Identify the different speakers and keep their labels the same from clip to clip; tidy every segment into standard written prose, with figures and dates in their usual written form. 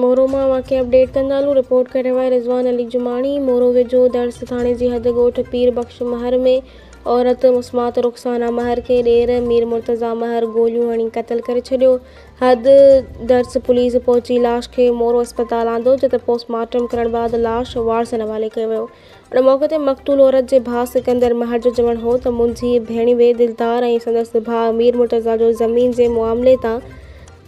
Speaker 1: मोरो मां वाक़िआ अपडेट कंदालू। रिपोर्ट करे रहिया रिज़वान अली जुमाणी। मोरो वेझो दर्स थाणे जी हद ॻोठ पीर बख़्श महर में औरत मुस्मात रुख़साना महर खे ॾेर मीर मुर्तज़ा महर गोलियूं हणी क़तल करे छॾियो। हद दर्स पुलिस पहुची लाश खे मोरो अस्पताल आंदो, जिते पोस्टमार्टम करण बाद लाश वारसनि हवाले कयो वियो। उन मौक़े ते मक़तूल औरत जे भाउ सिकंदर महर जो चवणु हो त मुंहिंजी भेण वे दिलदार ऐं संदसि भाउ मीर मुर्तज़ा जो ज़मीन जे मामले तां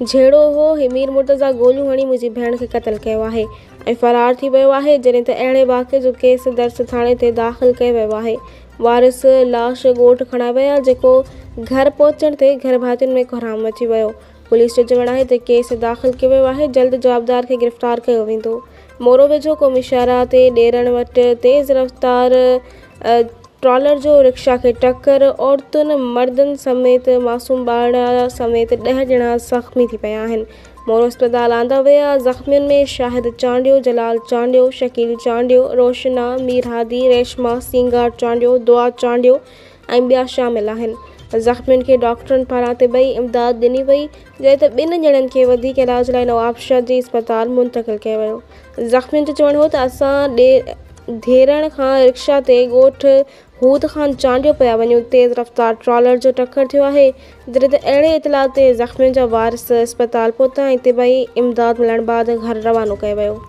Speaker 1: झेड़ो हो। मीर मुर्तज़ा गोलियूं हणी मुंहिंजी भेण खे क़तल कयो आहे ऐं फ़रार थी वियो आहे, जॾहिं त अहिड़े वाक़िए जो केस दर्स थाणे ते दाख़िल कयो वियो आहे। वारिस लाश ॻोठ खणाए विया, जेको घर पहुचण ते घर भातियुनि में कोहराम मची वियो। पुलिस जो चवणु आहे त केस दाख़िल कयो वियो आहे, जल्द जवाबदार खे गिरफ़्तार कयो वेंदो। मोरो वेझो क़ौमी शाहराह ते ॾेरनि वटि तेज़ रफ़्तार ट्रॉलर जो रिक्शा खे टक्कर। औरतुनि मर्दनि समेत मासूम ॿार समेत 10 ॼणा ज़ख़्मी थी पिया आहिनि। मोरो अस्पताल आंदा विया। ज़ख़्मियुनि में शाहिद चांडियो, जलाल चांडियो, शकील चांडियो, रोशना, मीर हादी, रेशमा, सिंगार चांडियो, दुआ चांडियो ऐं ॿिया शामिल आहिनि। ज़ख़्मियुनि खे डॉक्टरनि पारां तिबई इमदाद ॾिनी वई, जंहिं त 2 ॼणनि खे वधीक इलाज लाइ नवाबशाह जी अस्पताल मुंतक़िल कयो वियो। ज़ख़्मियुनि जो चवणु हो त असां धेरनि खां रिक्शा ते ॻोठ हूद ख़ान चांडियो पिया वञूं। तेज़ रफ़्तार ट्रॉलर जो टक्कर थियो आहे, जॾहिं त अहिड़े इतलाउ ते ज़ख़्मियुनि जा वारिस अस्पताल पहुता ऐं तिबई इमदाद मिलण बाद घर रवानो कयो वियो।